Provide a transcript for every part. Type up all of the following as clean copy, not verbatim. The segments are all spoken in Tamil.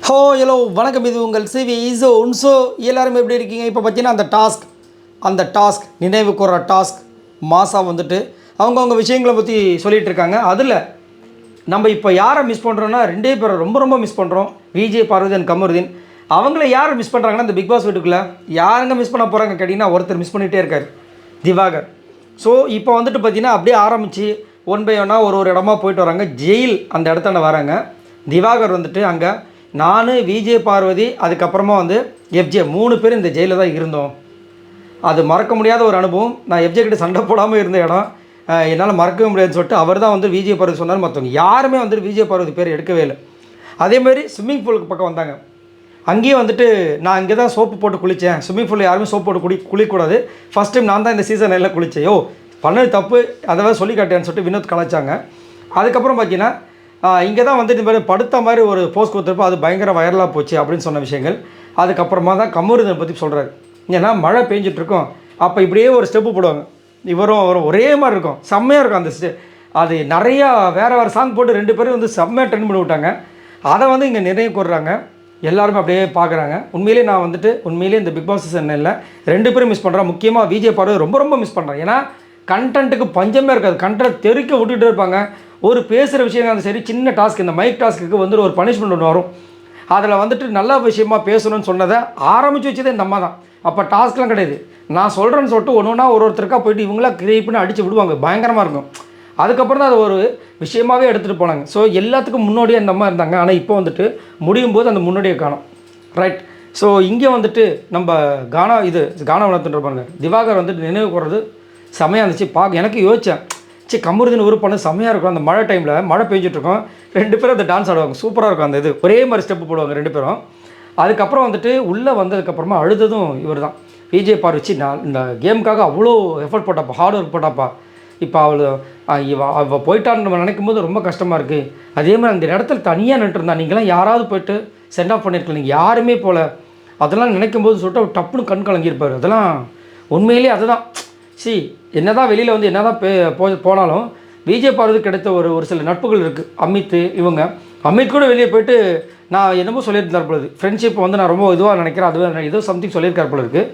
ஹலோ வணக்கம். இது உங்கள் சிவி ஈஸோ உன்சோ. எல்லாருமே எப்படி இருக்கீங்க? இப்போ பார்த்தீங்கன்னா அந்த டாஸ்க் நினைவு கூற டாஸ்க் மாசா வந்துட்டு அவங்கவுங்க விஷயங்களை பற்றி சொல்லிகிட்டு இருக்காங்க. அதில் நம்ம இப்போ யாரை மிஸ் பண்ணுறோன்னா ரெண்டே பேரை ரொம்ப மிஸ் பண்ணுறோம். விஜய், பார்வதி அண்ட் கமருதீன். அவங்கள யார் மிஸ் பண்ணுறாங்கன்னா இந்த பிக் பாஸ் வீட்டுக்குள்ளே யாருங்க மிஸ் பண்ண போகிறாங்க கேட்டிங்கன்னா ஒருத்தர் மிஸ் பண்ணிகிட்டே இருக்கார், திவாகர். ஸோ இப்போ வந்துட்டு பார்த்திங்கன்னா அப்படியே ஆரம்பித்து ஒன் பை ஒன்னாக ஒரு இடமா போயிட்டு வராங்க. ஜெயில் அந்த இடத்தாண்ட வராங்க. திவாகர் வந்துட்டு அங்கே நான், விஜய், பார்வதி, அதுக்கப்புறமா வந்து எஃப்ஜே 3 பேர் இந்த ஜெயிலில் தான் இருந்தோம். அது மறக்க முடியாத ஒரு அனுபவம். நான் எஃப்ஜே கிட்ட சண்டை போடாமல் இருந்த இடம் என்னால் மறக்கவே முடியாதுன்னு சொல்லிட்டு அவர் தான் வந்து விஜய், பார்வதி சொன்னார். மற்றவங்க யாருமே வந்து விஜய், பார்வதி பேர் எடுக்கவே இல்லை. அதேமாதிரி ஸ்விம்மிங் பூலுக்கு பக்கம் வந்தாங்க. அங்கேயே வந்துட்டு நான் இங்கே தான் சோப்பு போட்டு குளித்தேன். ஸ்விம்மிங் பூலில் யாருமே சோப்பு போட்டு குளிக்கக்கூடாது. ஃபஸ்ட் டைம் நான் தான் இந்த சீசன் எல்லாம் குளித்தேன். யோ பண்ணது தப்பு, அதை சொல்லி காட்டேன்னு சொல்லிட்டு வினோத் கலாச்சாங்க. அதுக்கப்புறம் பார்த்தீங்கன்னா இங்கே தான் வந்து இந்த மாதிரி படுத்த மாதிரி ஒரு போஸ்ட் கொடுத்துருப்போ அது பயங்கர வைரலாக போச்சு அப்படின்னு சொன்ன விஷயங்கள். அதுக்கப்புறமா தான் கமருதீன் பற்றி சொல்கிறாரு. ஏன்னா மழை பெஞ்சிட்ருக்கோம், அப்போ இப்படியே ஒரு ஸ்டெப்பு போடுவாங்க. இவரும் ஒரே மாதிரி இருக்கும், செம்மையாக இருக்கும் அந்த அது நிறையா வேறு சாங் போட்டு 2 பேரும் வந்து செம்மையாக ட்ரெண்ட் பண்ணி விட்டாங்க. அதை வந்து இங்கே நிறைய கூறுறாங்க. எல்லாருமே அப்படியே பார்க்குறாங்க. உண்மையிலே நான் வந்துட்டு இந்த பிக் பாஸ் சீசன் இல்லை 2 பேரும் மிஸ் பண்ணுறேன். முக்கியமாக விஜய், பார்வதி ரொம்ப மிஸ் பண்ணுறேன். ஏன்னா கண்டென்ட்டுக்கு பஞ்சமே இருக்காது. கண்டென்ட் தெறிக்க விட்டுட்டு இருப்பாங்க. ஒரு பேசுகிற விஷயம் அந்த சரி, சின்ன டாஸ்க் இந்த மைக் டாஸ்க்கு வந்துட்டு ஒரு பனிஷ்மெண்ட் ஒன்று வரும். அதில் வந்துட்டு நல்ல விஷயமாக பேசணும்னு சொன்னதை ஆரம்பித்து வச்சதே இந்த அம்மா தான். அப்போ டாஸ்க்லாம் கிடையாது, நான் சொல்கிறேன்னு சொல்லிட்டு ஒன்றா ஒருத்தருக்காக போயிட்டு இவங்களாம் கிரியேட் பண்ணி அடித்து விடுவாங்க. பயங்கரமாக இருக்கும். அதுக்கப்புறம் தான் அது ஒரு விஷயமாகவே எடுத்துகிட்டு போனாங்க. ஸோ எல்லாத்துக்கும் முன்னோடியாக இந்த அம்மா இருந்தாங்க. ஆனால் இப்போ வந்துட்டு முடியும் போது அந்த முன்னோடியை காணும். ரைட். ஸோ இங்கே வந்துட்டு நம்ம கானா வளர்த்துட்டு பாருங்க. திவாகர் வந்துட்டு நினைவு கூறது செமையாக இருந்துச்சு. எனக்கு யோசித்தேன், சரி கமருதீன் ஒரு பண்ண செம்மையாக இருக்கும். அந்த மழை டைமில் மழை பெஞ்சிட்ருக்கோம், 2 பேரும் அந்த டான்ஸ் ஆடுவாங்க, சூப்பராக இருக்கும். அந்த இது ஒரே மாதிரி ஸ்டெப்பு போடுவாங்க 2 பேரும். அதுக்கப்புறம் வந்துட்டு உள்ளே வந்ததுக்கப்புறமா அழுததும் இவர் தான். விஜய், பார்வதி நான் இந்த கேமுக்காக அவ்வளோ எஃபர்ட் போட்டாப்பா, ஹார்ட் ஒர்க் போட்டாப்பா. இப்போ அவள் போயிட்டான்னு நம்ம நினைக்கும் போது ரொம்ப கஷ்டமாக இருக்குது. அதே மாதிரி அந்த இடத்துல தனியாக நின்றுருந்தா, நீங்களாம் யாராவது போய்ட்டு சென்ட் ஆஃப் பண்ணியிருக்கலாம், நீங்கள் யாருமே போல். அதெல்லாம் நினைக்கும் போது சொல்லிட்டு அவர் டப்புன்னு கண் கலங்கியிருப்பார். அதெல்லாம் உண்மையிலே அதுதான். என்ன தான் வெளியில் வந்து என்ன தான் போனாலும் விஜய், பார்வதி கிடைத்த ஒரு சில நட்புகள் இருக்குது. அமித் கூட வெளியே போயிட்டு நான் என்னமோ சொல்லியிருந்தார் பொழுது ஃப்ரெண்ட்ஷிப் வந்து நான் ரொம்ப இதுவாக நினைக்கிறேன், அதுவாக ஏதோ சம்திங் சொல்லியிருக்கார் போல இருக்குது.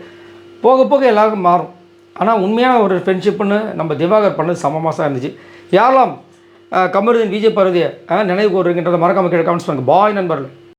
போக எல்லாருக்கும் மாறும். ஆனால் உண்மையான ஒரு ஃப்ரெண்ட்ஷிப்புன்னு நம்ம திவாகர் பண்ணது சமமாசாக இருந்துச்சு. யாரெல்லாம் கமருதீன், விஜய், பார்வதியை நினைவு கூறுகின்றதை மறக்காமல் கமெண்ட்ஸ் பண்ணுங்கள். பாய் நண்பர்கள்.